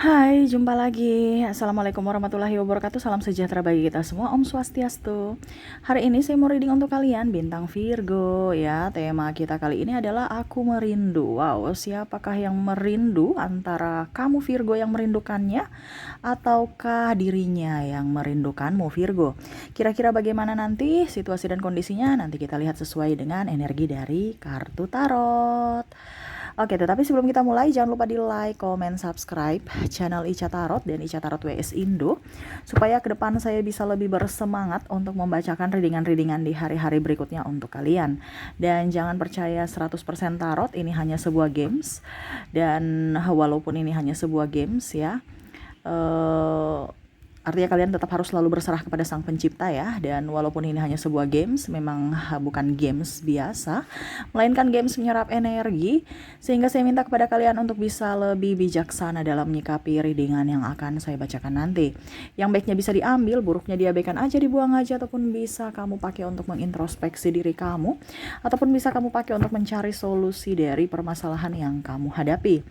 Hai, jumpa lagi. Assalamualaikum warahmatullahi wabarakatuh. Salam sejahtera bagi kita semua. Om Swastiastu. Hari ini saya mau reading untuk kalian bintang Virgo ya. Tema kita kali ini adalah aku merindu. Wow, siapakah yang merindu? Antara kamu Virgo yang merindukannya ataukah dirinya yang merindukanmu Virgo? Kira-kira bagaimana nanti situasi dan kondisinya? Nanti kita lihat sesuai dengan energi dari kartu tarot. Oke, tetapi sebelum kita mulai, jangan lupa di like, comment, subscribe channel Ica Tarot dan Ica Tarot WS Indo, supaya ke depan saya bisa lebih bersemangat untuk membacakan readingan-readingan di hari-hari berikutnya untuk kalian. Dan jangan percaya 100% tarot, ini hanya sebuah games. Dan walaupun ini hanya sebuah games ya, artinya kalian tetap harus selalu berserah kepada sang pencipta ya. Dan walaupun ini hanya sebuah games, memang bukan games biasa, melainkan games menyerap energi. Sehingga saya minta kepada kalian untuk bisa lebih bijaksana dalam menyikapi readingan yang akan saya bacakan nanti. Yang baiknya bisa diambil, buruknya diabaikan aja, dibuang aja, ataupun bisa kamu pakai untuk mengintrospeksi diri kamu, ataupun bisa kamu pakai untuk mencari solusi dari permasalahan yang kamu hadapi.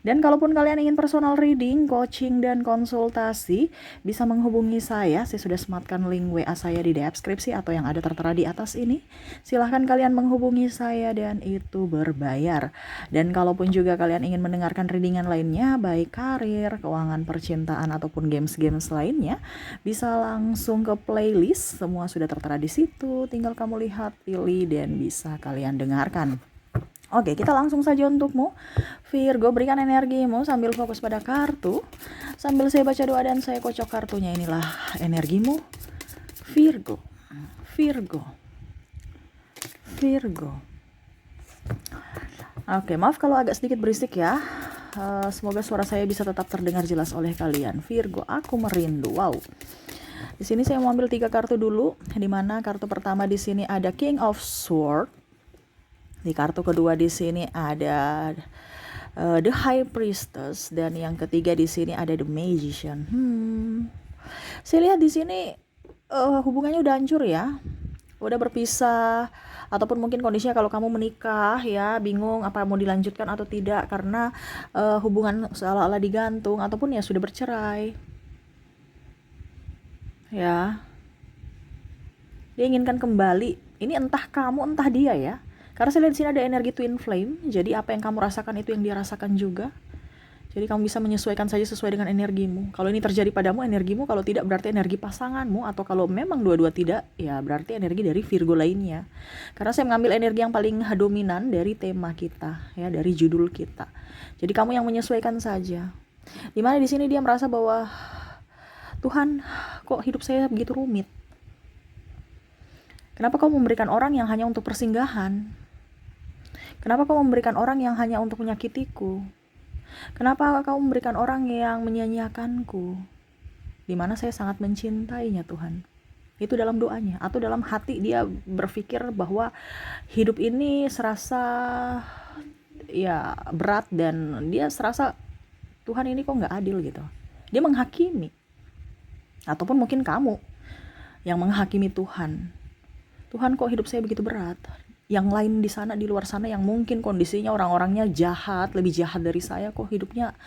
Dan kalaupun kalian ingin personal reading, coaching, dan konsultasi, bisa menghubungi saya sudah sematkan link WA saya di deskripsi atau yang ada tertera di atas ini. Silahkan kalian menghubungi saya dan itu berbayar. Dan kalaupun juga kalian ingin mendengarkan readingan lainnya, baik karir, keuangan, percintaan, ataupun games-games lainnya, bisa langsung ke playlist, semua sudah tertera di situ, tinggal kamu lihat, pilih, dan bisa kalian dengarkan. Oke, kita langsung saja untukmu Virgo, berikan energimu sambil fokus pada kartu. Sambil saya baca doa dan saya kocok kartunya. Inilah energimu Virgo. Virgo. Virgo. Oke, maaf kalau agak sedikit berisik ya. Semoga suara saya bisa tetap terdengar jelas oleh kalian. Virgo, aku merindu. Wow. Di sini saya mau ambil 3 kartu dulu, di mana kartu pertama di sini ada King of Swords. Di kartu kedua di sini ada The High Priestess, dan yang ketiga di sini ada The Magician. Saya lihat di sini hubungannya udah hancur ya, udah berpisah, ataupun mungkin kondisinya kalau kamu menikah ya, bingung apa mau dilanjutkan atau tidak karena hubungan seolah-olah digantung, ataupun ya sudah bercerai. Ya, dia inginkan kembali. Ini entah kamu entah dia ya. Karena saya lihat di sini ada energi twin flame, jadi apa yang kamu rasakan itu yang dia rasakan juga. Jadi kamu bisa menyesuaikan saja sesuai dengan energimu. Kalau ini terjadi padamu, energimu; kalau tidak, berarti energi pasanganmu; atau kalau memang dua-dua tidak, ya berarti energi dari Virgo lainnya. Karena saya mengambil energi yang paling dominan dari tema kita, ya, dari judul kita. Jadi kamu yang menyesuaikan saja. Dimana di sini dia merasa bahwa Tuhan, kok hidup saya begitu rumit? Kenapa kau memberikan orang yang hanya untuk persinggahan? Kenapa kau memberikan orang yang hanya untuk menyakitiku? Kenapa kau memberikan orang yang menyia-nyiakanku? Dimana saya sangat mencintainya Tuhan. Itu dalam doanya. Atau dalam hati dia berpikir bahwa hidup ini serasa ya berat, dan dia serasa Tuhan ini kok gak adil gitu. Dia menghakimi. Ataupun mungkin kamu yang menghakimi Tuhan. Tuhan, kok hidup saya begitu berat? Yang lain di sana, di luar sana, yang mungkin kondisinya orang-orangnya jahat, lebih jahat dari saya, kok hidupnya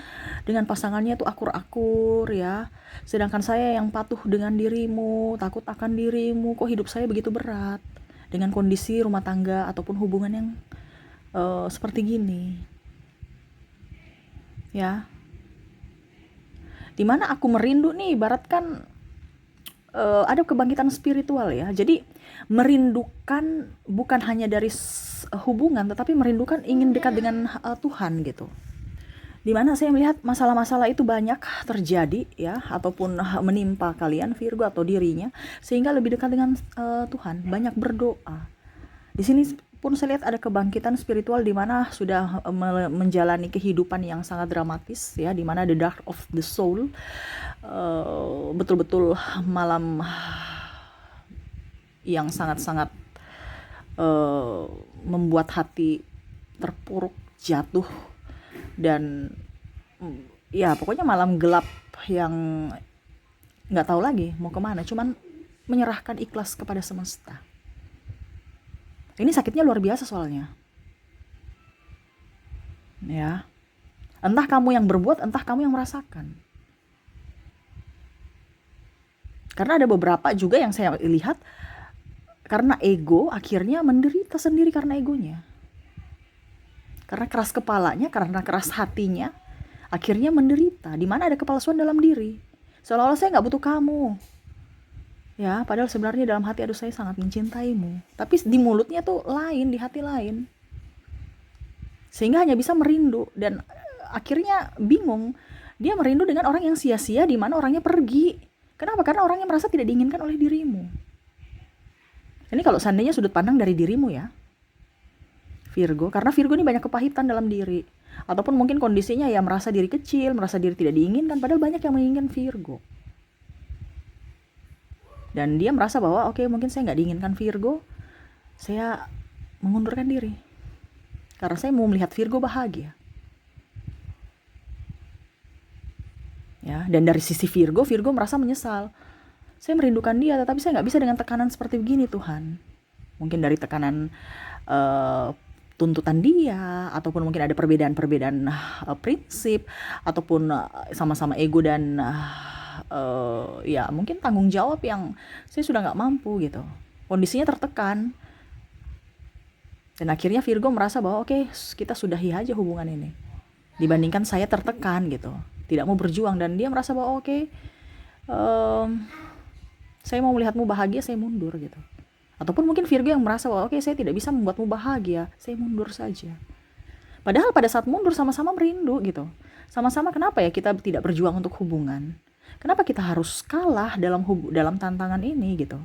dengan pasangannya tuh akur-akur ya. Sedangkan saya yang patuh dengan dirimu, takut akan dirimu, kok hidup saya begitu berat dengan kondisi rumah tangga ataupun hubungan yang seperti gini. Ya. Dimana aku merindu nih, ibaratkan ada kebangkitan spiritual ya. Jadi merindukan bukan hanya dari hubungan, tetapi merindukan ingin dekat dengan Tuhan gitu. Dimana saya melihat masalah-masalah itu banyak terjadi ya, ataupun menimpa kalian Virgo atau dirinya, sehingga lebih dekat dengan Tuhan, banyak berdoa. Di sini pun saya lihat ada kebangkitan spiritual, di mana sudah menjalani kehidupan yang sangat dramatis ya, di mana the dark of the soul, betul-betul malam yang sangat-sangat membuat hati terpuruk, jatuh, dan ya pokoknya malam gelap yang nggak tahu lagi mau kemana, cuman menyerahkan ikhlas kepada semesta. Ini sakitnya luar biasa soalnya ya. Entah kamu yang berbuat, entah kamu yang merasakan. Karena ada beberapa juga yang saya lihat karena ego akhirnya menderita sendiri karena egonya. Karena keras kepalanya, karena keras hatinya, akhirnya menderita. Di mana ada kepalsuan dalam diri. Seolah-olah saya nggak butuh kamu. Ya, padahal sebenarnya dalam hati, aduh saya sangat mencintaimu. Tapi di mulutnya tuh lain, di hati lain. Sehingga hanya bisa merindu dan akhirnya bingung. Dia merindu dengan orang yang sia-sia di mana orangnya pergi. Kenapa? Karena orangnya merasa tidak diinginkan oleh dirimu. Ini kalau seandainya sudut pandang dari dirimu ya, Virgo, karena Virgo ini banyak kepahitan dalam diri. Ataupun mungkin kondisinya ya merasa diri kecil, merasa diri tidak diinginkan, padahal banyak yang menginginkan Virgo. Dan dia merasa bahwa oke, mungkin saya nggak diinginkan Virgo, saya mengundurkan diri. Karena saya mau melihat Virgo bahagia. Ya, dan dari sisi Virgo merasa menyesal. Saya merindukan dia, tetapi saya nggak bisa dengan tekanan seperti begini Tuhan. Mungkin dari tekanan tuntutan dia, ataupun mungkin ada perbedaan-perbedaan prinsip, ataupun sama-sama ego dan ya mungkin tanggung jawab yang saya sudah nggak mampu gitu. Kondisinya tertekan. Dan akhirnya Virgo merasa bahwa oke, kita sudahi aja hubungan ini. Dibandingkan saya tertekan gitu. Tidak mau berjuang dan dia merasa bahwa oke, saya mau melihatmu bahagia, saya mundur gitu. Ataupun mungkin Virgo yang merasa bahwa oke, saya tidak bisa membuatmu bahagia, saya mundur saja. Padahal pada saat mundur sama-sama merindu gitu. Sama-sama kenapa ya kita tidak berjuang untuk hubungan? Kenapa kita harus kalah dalam tantangan ini gitu?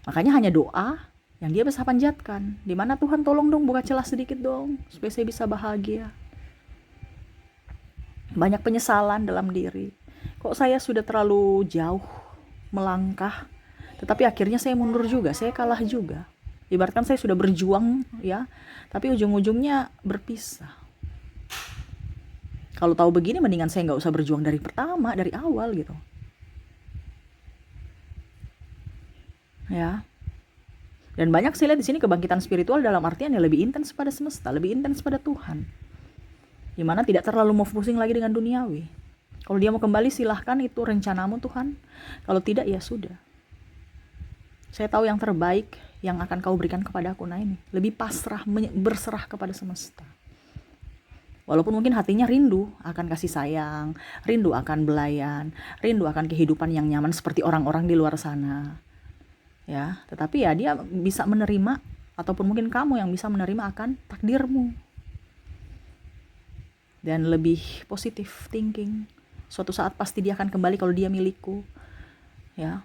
Makanya hanya doa yang dia bisa panjatkan. Dimana Tuhan tolong dong buka celah sedikit dong supaya saya bisa bahagia. Banyak penyesalan dalam diri. Kok saya sudah terlalu jauh melangkah, tetapi akhirnya saya mundur juga, saya kalah juga. Ibaratkan saya sudah berjuang ya, tapi ujung-ujungnya berpisah. Kalau tahu begini mendingan saya nggak usah berjuang dari pertama, dari awal gitu. Ya. Dan banyak saya lihat di sini kebangkitan spiritual dalam artian yang lebih intens pada semesta, lebih intens pada Tuhan. Dimana tidak terlalu mau pusing lagi dengan duniawi. Kalau dia mau kembali silahkan, itu rencanamu Tuhan. Kalau tidak ya sudah. Saya tahu yang terbaik yang akan kau berikan kepada aku. Nah ini, lebih pasrah, berserah kepada semesta. Walaupun mungkin hatinya rindu akan kasih sayang, rindu akan belayan, rindu akan kehidupan yang nyaman seperti orang-orang di luar sana. Ya, tetapi ya dia bisa menerima, ataupun mungkin kamu yang bisa menerima akan takdirmu. Dan lebih positif thinking. Suatu saat pasti dia akan kembali kalau dia milikku. Ya.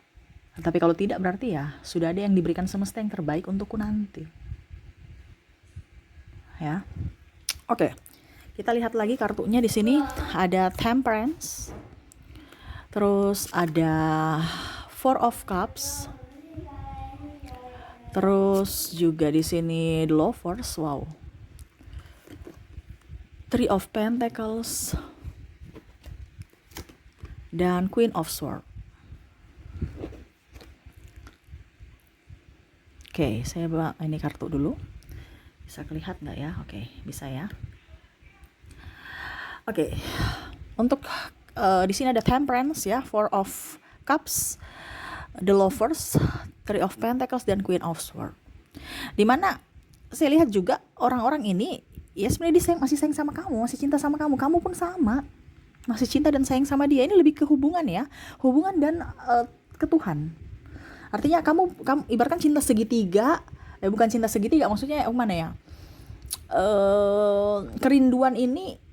Tapi kalau tidak berarti ya sudah ada yang diberikan semesta yang terbaik untukku nanti. Ya. Oke. Kita lihat lagi kartunya di sini ada Temperance. Terus ada Four of Cups. Terus juga di sini The Lovers. Wow. Three of Pentacles. Dan Queen of Swords. Oke, saya bawa ini kartu dulu. Bisa kelihatan nggak ya? Oke, bisa ya. Oke, untuk di sini ada Temperance ya, Four of Cups, The Lovers, Three of Pentacles, dan Queen of Swords. Dimana saya lihat juga orang-orang ini ya sebenarnya dia masih sayang sama kamu, masih cinta sama kamu, kamu pun sama, masih cinta dan sayang sama dia. Ini lebih ke hubungan ya, hubungan dan ke Tuhan. Artinya kamu ibaratkan cinta segitiga, bukan cinta segitiga, maksudnya mana ya? Kerinduan ini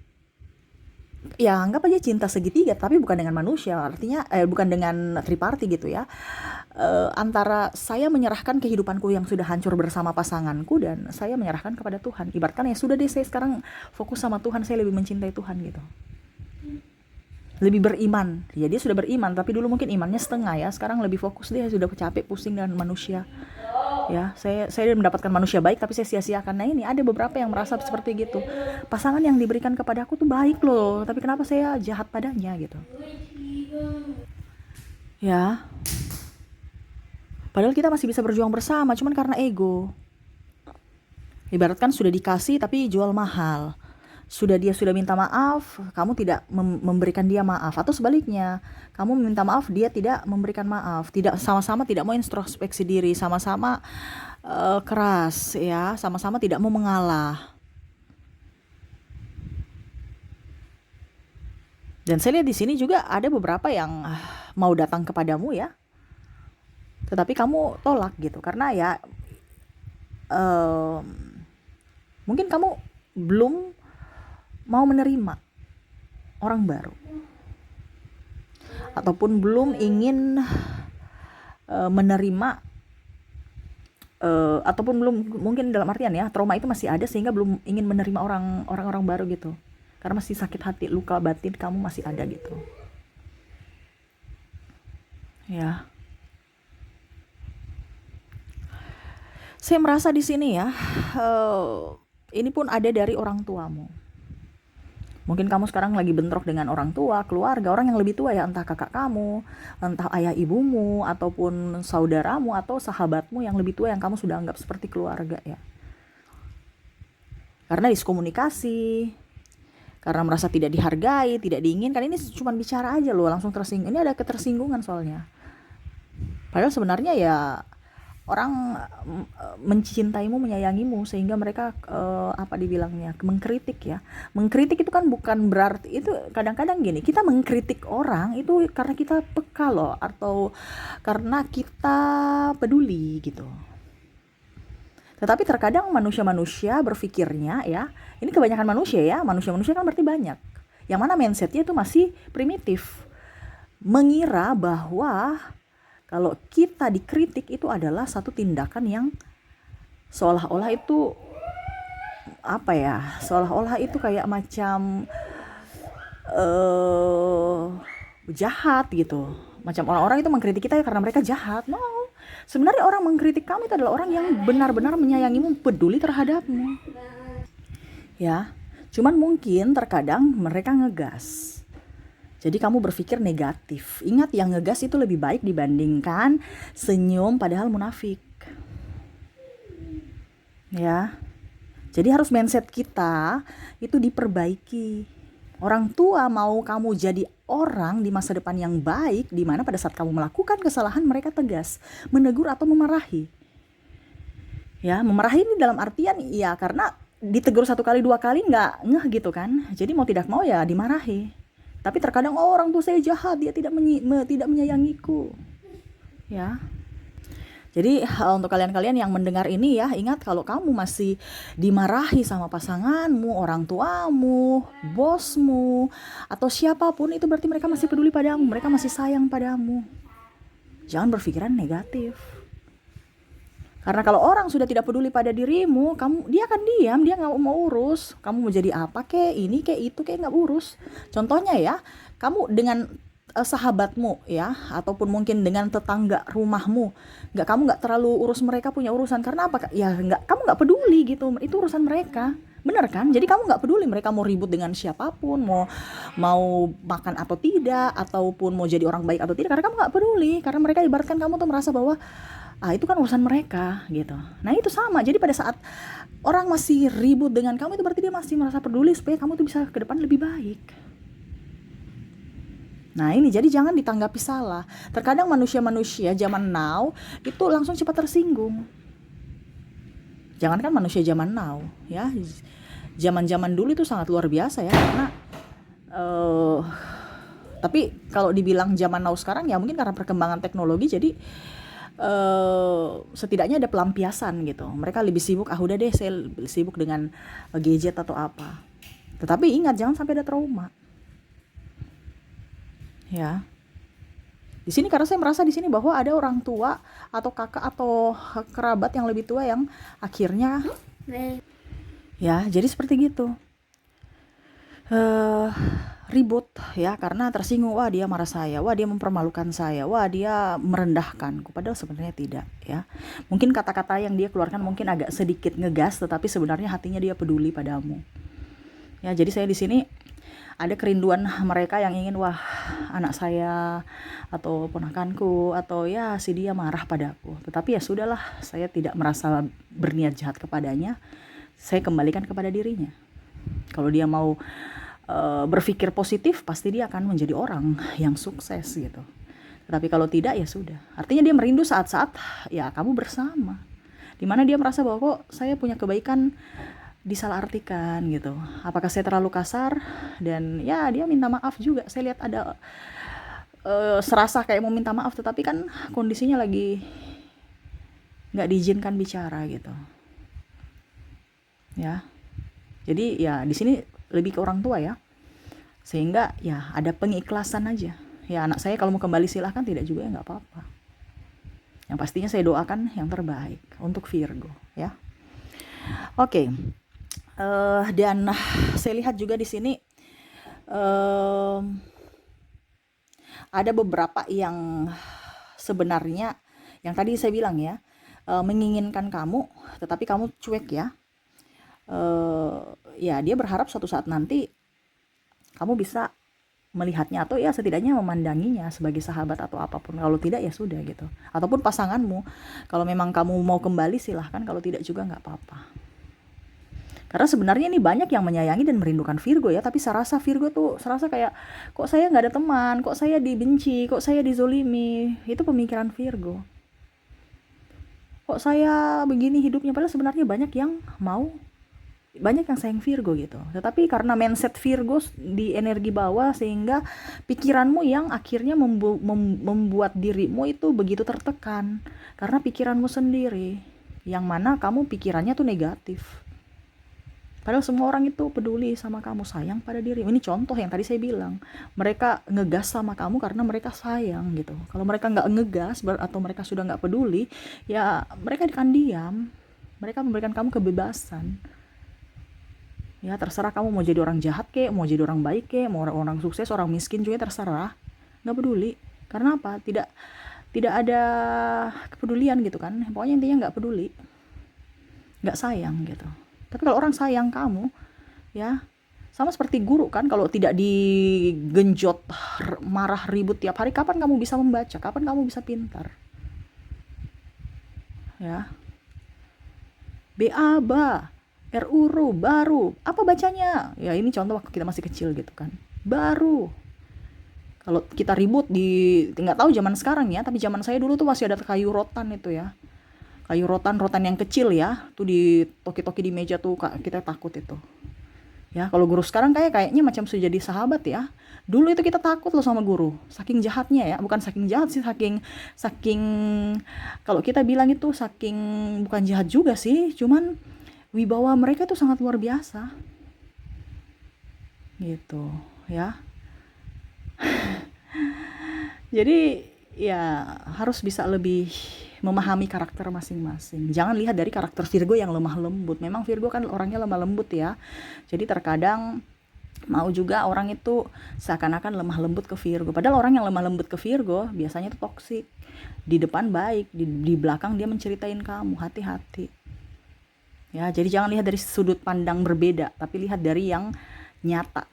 ya anggap aja cinta segitiga, tapi bukan dengan manusia, artinya bukan dengan triparti gitu ya. Antara saya menyerahkan kehidupanku yang sudah hancur bersama pasanganku dan saya menyerahkan kepada Tuhan. Ibaratkan ya sudah deh, saya sekarang fokus sama Tuhan, saya lebih mencintai Tuhan gitu. Lebih beriman. Ya dia sudah beriman, tapi dulu mungkin imannya setengah ya. Sekarang lebih fokus, dia sudah capek pusing dengan manusia. Ya, saya mendapatkan manusia baik tapi saya sia-siakan. Nah ini ada beberapa yang merasa seperti gitu. Pasangan yang diberikan kepada aku tuh baik loh, tapi kenapa saya jahat padanya gitu. Ya. Padahal kita masih bisa berjuang bersama, cuman karena ego. Ibaratkan sudah dikasih tapi jual mahal. dia sudah minta maaf, kamu tidak memberikan dia maaf, atau sebaliknya, kamu meminta maaf, dia tidak memberikan maaf, tidak sama-sama tidak mau introspeksi diri, sama-sama keras ya, sama-sama tidak mau mengalah. Dan saya lihat di sini juga ada beberapa yang mau datang kepadamu ya, tetapi kamu tolak gitu, karena ya eh, mungkin kamu belum mau menerima orang baru, ataupun belum ingin menerima, ataupun belum, mungkin dalam artian ya, trauma itu masih ada sehingga belum ingin menerima orang-orang baru gitu, karena masih sakit hati, luka batin kamu masih ada gitu ya. Saya merasa di sini ya, ini pun ada dari orang tuamu. Mungkin kamu sekarang lagi bentrok dengan orang tua, keluarga, orang yang lebih tua ya, entah kakak kamu, entah ayah ibumu, ataupun saudaramu, atau sahabatmu yang lebih tua yang kamu sudah anggap seperti keluarga ya. Karena diskomunikasi, karena merasa tidak dihargai, tidak diinginkan, ini cuma bicara aja loh, langsung tersinggung. Ini ada ketersinggungan soalnya. Padahal sebenarnya ya orang mencintaimu, menyayangimu, sehingga mereka apa dibilangnya, mengkritik ya. Mengkritik itu kan bukan berarti, itu kadang-kadang gini, kita mengkritik orang itu karena kita peka loh, atau karena kita peduli gitu. Tetapi terkadang manusia-manusia berpikirnya ya, ini kebanyakan manusia ya, manusia-manusia kan berarti banyak, yang mana mindsetnya itu masih primitif, mengira bahwa kalau kita dikritik itu adalah satu tindakan yang seolah-olah itu apa ya, seolah-olah itu kayak macam jahat gitu, macam orang-orang itu mengkritik kita karena mereka jahat. No, sebenarnya orang mengkritik kamu itu adalah orang yang benar-benar menyayangimu, peduli terhadapmu ya. Cuman mungkin terkadang mereka ngegas, jadi kamu berpikir negatif. Ingat, yang ngegas itu lebih baik dibandingkan senyum padahal munafik. Ya. Jadi harus mindset kita itu diperbaiki. Orang tua mau kamu jadi orang di masa depan yang baik, di mana pada saat kamu melakukan kesalahan mereka tegas, menegur atau memarahi. Ya, memarahi ini dalam artian ya karena ditegur 1 kali 2 kali nggak ngeh gitu kan. Jadi mau tidak mau ya dimarahi. Tapi terkadang orang tua saya jahat, dia tidak menyayangiku. Ya. Jadi untuk kalian-kalian yang mendengar ini ya, ingat kalau kamu masih dimarahi sama pasanganmu, orang tuamu, bosmu, atau siapapun, itu berarti mereka masih peduli padamu, mereka masih sayang padamu. Jangan berpikiran negatif. Karena kalau orang sudah tidak peduli pada dirimu, dia akan diam, dia nggak mau urus. Kamu mau jadi apa kek, ini kek, itu kek, nggak urus. Contohnya ya, kamu dengan sahabatmu ya, ataupun mungkin dengan tetangga rumahmu, kamu nggak terlalu urus mereka punya urusan. Karena apa ya, kamu nggak peduli gitu, itu urusan mereka, benar kan? Jadi kamu nggak peduli mereka mau ribut dengan siapapun, mau makan atau tidak, ataupun mau jadi orang baik atau tidak, karena kamu nggak peduli. Karena mereka ibaratkan kamu tuh merasa bahwa itu kan urusan mereka gitu. Nah itu sama, jadi pada saat orang masih ribut dengan kamu, itu berarti dia masih merasa peduli supaya kamu tuh bisa ke depan lebih baik. Nah ini, jadi jangan ditanggapi salah. Terkadang manusia-manusia zaman now itu langsung cepat tersinggung. Jangankan manusia zaman now ya, zaman-zaman dulu itu sangat luar biasa ya. Karena tapi kalau dibilang zaman now sekarang ya mungkin karena perkembangan teknologi, jadi setidaknya ada pelampiasan gitu. Mereka lebih sibuk, udah deh saya sibuk dengan gadget atau apa. Tetapi ingat, jangan sampai ada trauma. Ya. Di sini karena saya merasa di sini bahwa ada orang tua atau kakak atau kerabat yang lebih tua yang akhirnya ya, jadi seperti gitu. Ribut ya karena tersinggung, wah dia marah saya, wah dia mempermalukan saya, wah dia merendahkanku, padahal sebenarnya tidak ya. Mungkin kata-kata yang dia keluarkan mungkin agak sedikit ngegas, tetapi sebenarnya hatinya dia peduli padamu. Ya, jadi saya di sini ada kerinduan mereka yang ingin, wah anak saya atau ponakanku atau ya si dia marah padaku, tetapi ya sudahlah, saya tidak merasa berniat jahat kepadanya, saya kembalikan kepada dirinya. Kalau dia mau berpikir positif, pasti dia akan menjadi orang yang sukses gitu. Tapi kalau tidak, ya sudah. Artinya dia merindu saat-saat ya kamu bersama, dimana dia merasa bahwa kok saya punya kebaikan disalahartikan gitu. Apakah saya terlalu kasar? Dan ya dia minta maaf juga. Saya lihat ada serasa kayak mau minta maaf, tetapi kan kondisinya lagi nggak diizinkan bicara gitu. Ya, jadi ya di sini lebih ke orang tua ya. Sehingga ya ada pengikhlasan aja. Ya anak saya kalau mau kembali silahkan, tidak juga ya nggak apa-apa. Yang pastinya saya doakan yang terbaik untuk Virgo ya. Oke. Dan saya lihat juga di sini ada beberapa yang sebenarnya yang tadi saya bilang ya, menginginkan kamu tetapi kamu cuek ya. Ya dia berharap suatu saat nanti kamu bisa melihatnya atau ya setidaknya memandanginya sebagai sahabat atau apapun. Kalau tidak ya sudah gitu. Ataupun pasanganmu. Kalau memang kamu mau kembali silahkan, kalau tidak juga nggak apa-apa. Karena sebenarnya ini banyak yang menyayangi dan merindukan Virgo ya, tapi saya rasa Virgo tuh serasa kayak kok saya nggak ada teman, kok saya dibenci, kok saya dizolimi. Itu pemikiran Virgo. Kok saya begini hidupnya, padahal sebenarnya banyak yang sayang Virgo gitu. Tetapi karena mindset Virgo di energi bawah, sehingga pikiranmu yang akhirnya membuat dirimu itu begitu tertekan. Karena pikiranmu sendiri, yang mana kamu pikirannya tuh negatif. Padahal semua orang itu peduli sama kamu, sayang pada diri. Ini contoh yang tadi saya bilang. Mereka ngegas sama kamu karena mereka sayang gitu. Kalau mereka nggak ngegas atau mereka sudah nggak peduli, ya mereka akan diam. Mereka memberikan kamu kebebasan. Ya terserah kamu mau jadi orang jahat kek, mau jadi orang baik kek, mau orang sukses, orang miskin juga terserah. Nggak peduli. Karena apa? Tidak ada kepedulian gitu kan. Pokoknya intinya nggak peduli. Nggak sayang gitu. Tapi kalau orang sayang kamu, ya sama seperti guru kan, kalau tidak digenjot marah ribut tiap hari, kapan kamu bisa membaca? Kapan kamu bisa pintar? Ya. BA RURU baru. Apa bacanya? Ya ini contoh waktu kita masih kecil gitu kan. Baru. Kalau kita ribut nggak tahu zaman sekarang ya, tapi zaman saya dulu tuh masih ada kayu rotan itu ya. Kayu rotan yang kecil ya, tuh di toki-toki di meja tuh kita takut itu. Ya, kalau guru sekarang kayaknya macam sudah jadi sahabat ya. Dulu itu kita takut loh sama guru, saking jahatnya ya. Bukan saking jahat sih, saking kalau kita bilang itu saking, bukan jahat juga sih, cuman wibawa mereka tuh sangat luar biasa. Gitu, ya. Jadi ya harus bisa lebih memahami karakter masing-masing. Jangan lihat dari karakter Virgo yang lemah lembut. Memang Virgo kan orangnya lemah lembut ya. Jadi terkadang mau juga orang itu seakan-akan lemah lembut ke Virgo. Padahal orang yang lemah lembut ke Virgo biasanya itu toksik. Di depan baik, di belakang dia menceritain kamu. Hati-hati. Ya, jadi jangan lihat dari sudut pandang berbeda, tapi lihat dari yang nyata.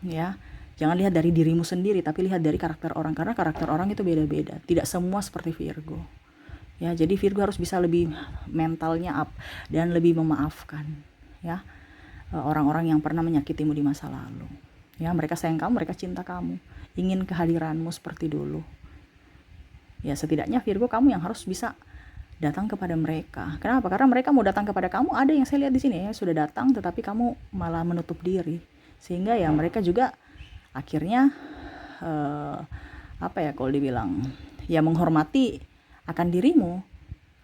Ya. Jangan lihat dari dirimu sendiri, tapi lihat dari karakter orang, karena karakter orang itu beda-beda. Tidak semua seperti Virgo. Ya, jadi Virgo harus bisa lebih mentalnya up dan lebih memaafkan ya orang-orang yang pernah menyakitimu di masa lalu. Ya, mereka sayang kamu, mereka cinta kamu, ingin kehadiranmu seperti dulu. Ya, setidaknya Virgo kamu yang harus bisa datang kepada mereka. Kenapa? Karena mereka mau datang kepada kamu, ada yang saya lihat di sini ya, sudah datang tetapi kamu malah menutup diri. Sehingga ya mereka juga akhirnya apa ya kalau dibilang ya menghormati akan dirimu,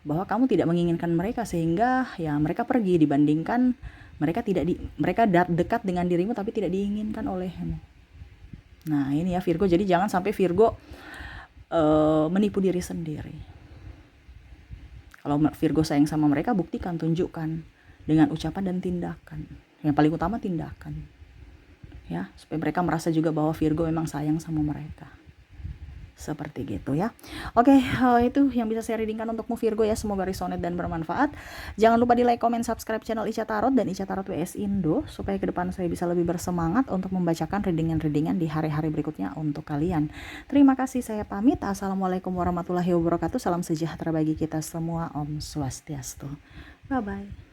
bahwa kamu tidak menginginkan mereka, sehingga ya mereka pergi, dibandingkan mereka dekat dengan dirimu tapi tidak diinginkan olehmu. Nah ini ya Virgo, jadi jangan sampai Virgo menipu diri sendiri. Kalau Virgo sayang sama mereka, buktikan, tunjukkan dengan ucapan dan tindakan. Yang paling utama tindakan. Ya, supaya mereka merasa juga bahwa Virgo memang sayang sama mereka. Seperti gitu ya. Oke, itu yang bisa saya readingkan untukmu Virgo ya. Semoga resonate dan bermanfaat. Jangan lupa di like, comment, subscribe channel Ica Tarot dan Ica Tarot WS Indo, supaya ke depan saya bisa lebih bersemangat untuk membacakan readingan-readingan di hari-hari berikutnya untuk kalian. Terima kasih, saya pamit. Assalamualaikum warahmatullahi wabarakatuh. Salam sejahtera bagi kita semua. Om Swastiastu. Bye-bye.